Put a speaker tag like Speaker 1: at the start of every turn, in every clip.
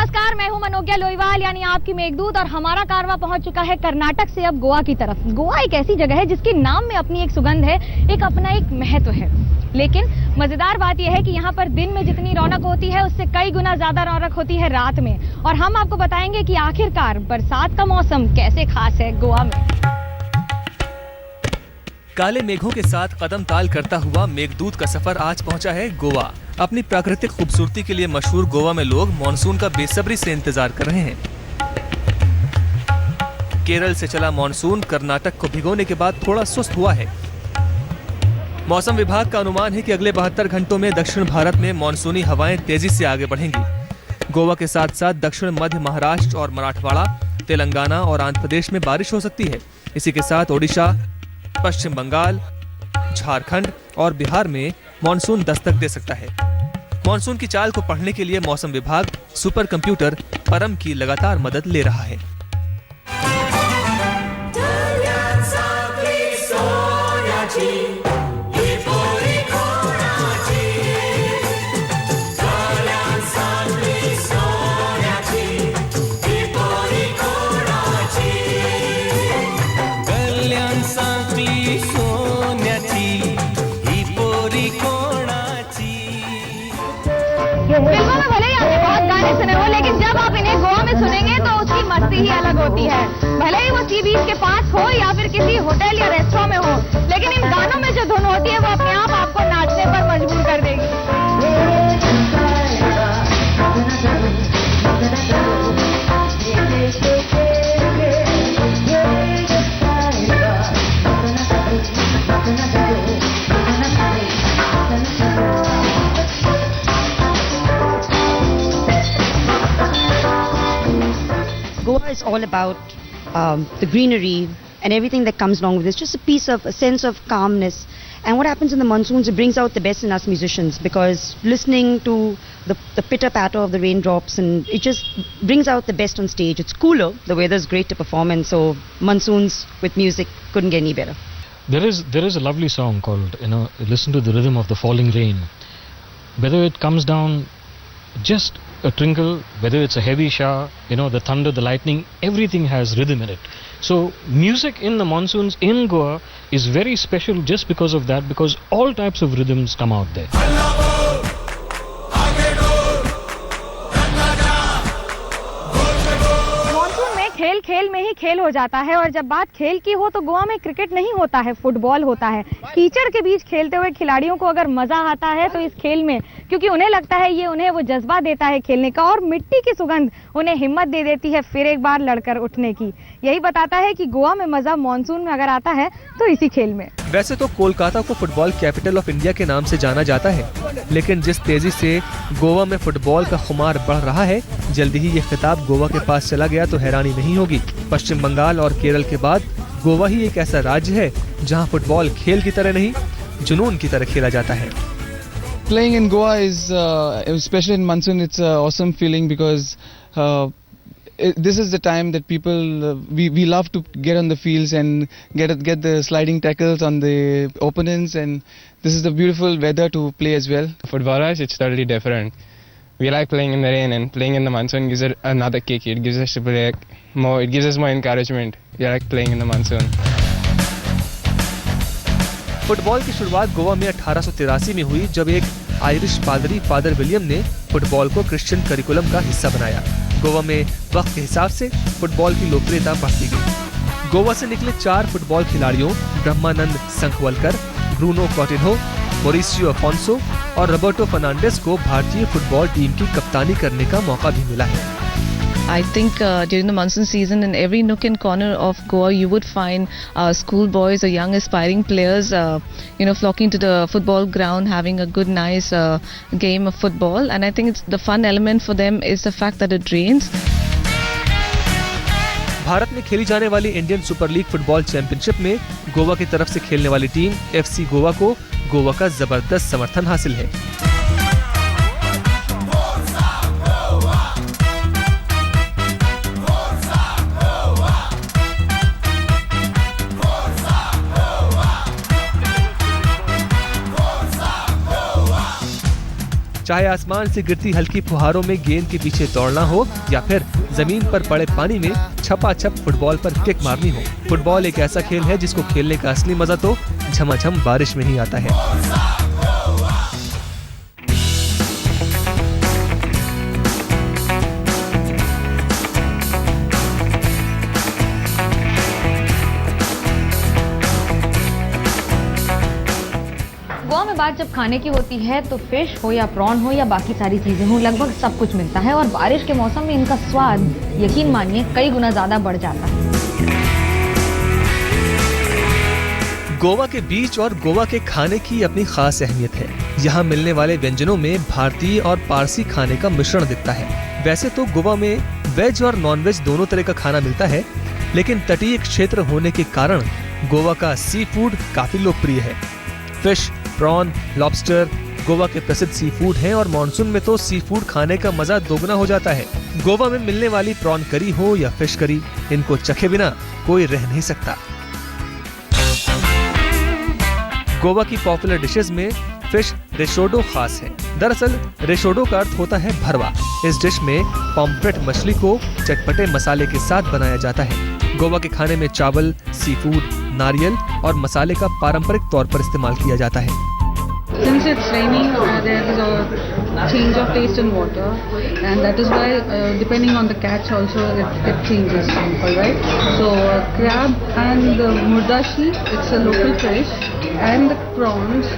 Speaker 1: नमस्कार, मैं हूं मनोज्ञा लोईवाल यानी आपकी मेघदूत और हमारा कारवां पहुंच चुका है कर्नाटक से अब गोवा की तरफ। गोवा एक ऐसी जगह है जिसके नाम में अपनी एक सुगंध है, एक अपना एक महत्व है। लेकिन मजेदार बात यह है कि यहाँ पर दिन में जितनी रौनक होती है उससे कई गुना ज्यादा रौनक होती है रात में। और हम आपको बताएंगे कि आखिरकार बरसात का मौसम कैसे खास है गोवा में।
Speaker 2: काले मेघों के साथ कदम ताल करता हुआ मेघदूत का सफर आज पहुंचा है गोवा। अपनी प्राकृतिक खूबसूरती के लिए मशहूर गोवा में लोग मानसून का बेसब्री से इंतजार कर रहे हैं। केरल से चला मानसून कर्नाटक को भिगोने के बाद थोड़ा सुस्त हुआ है। मौसम विभाग का अनुमान है कि अगले 72 घंटों में दक्षिण भारत में मानसूनी हवाएं तेजी से आगे बढ़ेंगी। गोवा के साथ साथ दक्षिण मध्य महाराष्ट्र और मराठवाड़ा, तेलंगाना और आंध्र प्रदेश में बारिश हो सकती है। इसी के साथ ओडिशा, पश्चिम बंगाल, झारखंड और बिहार में मानसून दस्तक दे सकता है। मानसून की चाल को पढ़ने के लिए मौसम विभाग सुपर कंप्यूटर परम की लगातार मदद ले रहा है।
Speaker 1: फिल्मों में भले ही आपने बहुत गाने सुने हो, लेकिन जब आप इन्हें गोवा में सुनेंगे तो उसकी मस्ती ही अलग होती है। भले ही वो सी बीच के पास हो या फिर किसी होटल या रेस्टोरेंट में हो, लेकिन इन गानों में जो धुन होती है वो अपने आप आपको नाचने पर मजबूर कर देगी।
Speaker 3: Goa is all about the greenery and everything that comes along with it. It's just a sense of calmness. And what happens in the monsoons, it brings out the best in us musicians, because listening to the pitter-patter of the raindrops, and it just brings out the best on stage. It's cooler, the weather's great to perform, and so monsoons with music couldn't get any better.
Speaker 4: There is a lovely song called, listen to the rhythm of the falling rain. Whether it comes down just a trinkle, whether it's a heavy shower, the thunder, the lightning, everything has rhythm in it. So music in the monsoons in Goa is very special just because of that, because all types of rhythms come out there.
Speaker 1: खेल खेल में ही खेल हो जाता है, और जब बात खेल की हो तो गोवा में क्रिकेट नहीं होता है, फुटबॉल होता है। कीचड़ के बीच खेलते हुए खिलाड़ियों को अगर मजा आता है तो इस खेल में, क्योंकि उन्हें लगता है ये उन्हें वो जज्बा देता है खेलने का, और मिट्टी की सुगंध उन्हें हिम्मत दे देती है फिर एक बार लड़कर उठने की। यही बताता है कि गोवा में मजा मानसून में अगर आता है तो इसी खेल में।
Speaker 2: वैसे तो कोलकाता को फुटबॉल कैपिटल ऑफ इंडिया के नाम से जाना जाता है, लेकिन जिस तेजी से गोवा में फुटबॉल का खुमार बढ़ रहा है, जल्दी ही ये खिताब गोवा के पास चला गया तो हैरानी नहीं होगी। पश्चिम बंगाल और केरल के बाद गोवा ही एक ऐसा राज्य है जहां फुटबॉल खेल की तरह नहीं, जुनून की तरह खेला जाता है।
Speaker 5: Playing in Goa is, especially in monsoon, it's an awesome feeling because this is the time that people we love to get on the fields and get the sliding tackles on the opponents, and this is the beautiful weather to play as well.
Speaker 6: For Boras, it's totally different. We like playing in the rain, and playing in the monsoon gives it another kick. It gives us more. It gives us more encouragement. We like playing in the monsoon.
Speaker 2: Football की शुरुआत गोवा में 1883 में हुई, जब एक Irish पादरी father William ने football को क्रिश्चियन करिकुलम का हिस्सा बनाया। गोवा में वक्त के हिसाब से फुटबॉल की लोकप्रियता बढ़ती गई। गोवा से निकले 4 फुटबॉल खिलाड़ियों ब्रह्मानंद संखवलकर, ब्रूनो कॉटिन्हो, मोरिसियो अफोंसो और रोबर्टो फर्नांडिस को भारतीय फुटबॉल टीम की कप्तानी करने का मौका भी मिला है।
Speaker 7: I think during the monsoon season, in every nook and corner of Goa, you would find school boys or young aspiring players, flocking to the football ground, having a good, nice game of football. And I think the fun element for them is the fact that it rains.
Speaker 2: Bharat में खेली जाने वाली Indian super league football championship में गोवा की तरफ से खेलने वाली टीम FC गोवा को गोवा का जबरदस्त समर्थन हासिल है। चाहे आसमान से गिरती हल्की फुहारों में गेंद के पीछे दौड़ना हो या फिर जमीन पर पड़े पानी में छपाछप फुटबॉल पर किक मारनी हो, फुटबॉल एक ऐसा खेल है जिसको खेलने का असली मजा तो झमाझम बारिश में ही आता है।
Speaker 1: गोवा में बात जब खाने की होती है तो फिश हो या प्रॉन हो या बाकी सारी चीजें हो, लगभग सब कुछ मिलता है और बारिश के मौसम में इनका स्वाद यकीन मानिए कई गुना ज्यादा बढ़ जाता है।
Speaker 2: गोवा के बीच और गोवा के खाने की अपनी खास अहमियत है। यहाँ मिलने वाले व्यंजनों में भारतीय और पारसी खाने का मिश्रण दिखता है। वैसे तो गोवा में वेज और नॉन वेज दोनों तरह का खाना मिलता है, लेकिन तटीय क्षेत्र होने के कारण गोवा का सी फूड काफी लोकप्रिय है। फिश, प्रॉन, लॉबस्टर गोवा के प्रसिद्ध सी फूड हैं और मानसून में तो सी फूड खाने का मजा दोगुना हो जाता है। गोवा में मिलने वाली प्रॉन करी हो या फिश करी, इनको चखे बिना कोई रह नहीं सकता। गोवा की पॉपुलर डिशेस में फिश रेशोडो खास है। दरअसल रेशोडो का अर्थ होता है भरवा। इस डिश में पॉम्फ्रेट मछली को चटपटे मसाले के साथ बनाया जाता है। गोवा के खाने में चावल, सी फूड, नारियल और मसाले का पारंपरिक तौर पर इस्तेमाल किया जाता है।
Speaker 8: Since it's raining, there is a change of taste in water, and that is why, depending on the catch, also it changes. All right. So crab and murdashi, it's a local fish, and the prawns,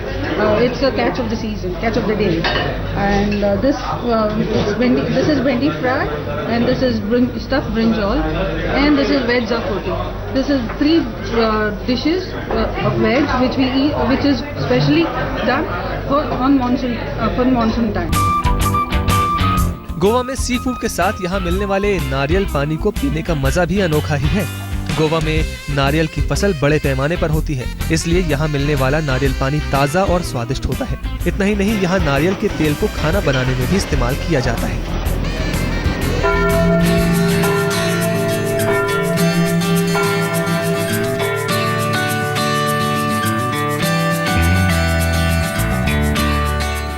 Speaker 8: it's a catch of the season, catch of the day. And this is bendi fry, and this is stuffed brinjal, and this is veg zapoti. This is three dishes of veg which we eat, which is specially done for monsoon time.
Speaker 2: Goa में sea food के साथ यहाँ मिलने वाले नारियल पानी को पीने का मजा भी अनोखा ही है। गोवा में नारियल की फसल बड़े पैमाने पर होती है, इसलिए यहाँ मिलने वाला नारियल पानी ताज़ा और स्वादिष्ट होता है। इतना ही नहीं, यहाँ नारियल के तेल को खाना बनाने में भी इस्तेमाल किया जाता है।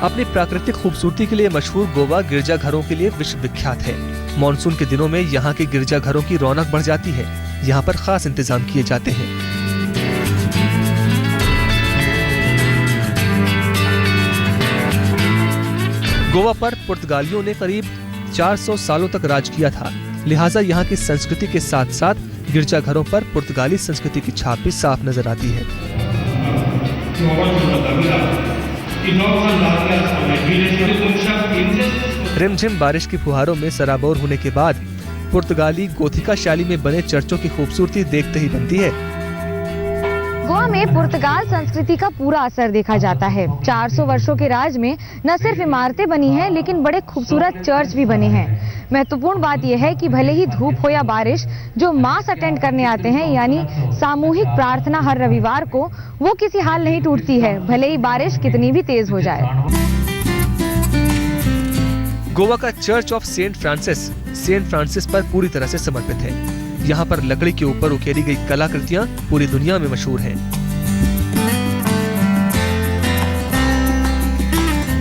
Speaker 2: अपनी प्राकृतिक खूबसूरती के लिए मशहूर गोवा गिरजाघरों के लिए विश्व विख्यात है। मॉनसून के दिनों में यहाँ के गिरजाघरों की रौनक बढ़ जाती है। यहाँ पर खास इंतजाम किए जाते हैं। गोवा पर पुर्तगालियों ने करीब 400 सालों तक राज किया था, लिहाजा यहाँ की संस्कृति के साथ साथ गिरजाघरों पर पुर्तगाली संस्कृति की छाप भी साफ नजर आती है। रिमझिम बारिश की फुहारों में सराबोर होने के बाद पुर्तगाली गोथिका शैली में बने चर्चों की खूबसूरती देखते ही बनती है।
Speaker 1: गोवा में पुर्तगाल संस्कृति का पूरा असर देखा जाता है। 400 वर्षों के राज में न सिर्फ इमारतें बनी हैं, लेकिन बड़े खूबसूरत चर्च भी बने हैं। महत्वपूर्ण बात यह है कि भले ही धूप हो या बारिश, जो मास अटेंड करने आते हैं यानी सामूहिक प्रार्थना हर रविवार को, वो किसी हाल नहीं टूटती है, भले ही बारिश कितनी भी तेज हो जाए।
Speaker 2: गोवा का चर्च ऑफ सेंट फ्रांसिस पर पूरी तरह से समर्पित है। यहाँ पर लकड़ी के ऊपर उकेरी गई कलाकृतियाँ पूरी दुनिया में मशहूर हैं।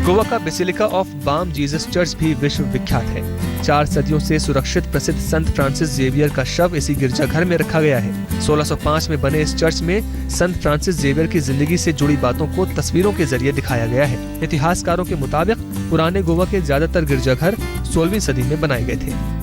Speaker 2: गोवा का Basilica of Bom Jesus church भी विश्व विख्यात है। 4 सदियों से सुरक्षित प्रसिद्ध संत फ्रांसिस जेवियर का शव इसी गिरजाघर में रखा गया है। 1605 में बने इस चर्च में संत फ्रांसिस जेवियर की जिंदगी से जुड़ी बातों को तस्वीरों के जरिए दिखाया गया है। इतिहासकारों के मुताबिक पुराने गोवा के ज्यादातर गिरजाघर 16वीं सदी में बनाए गए थे।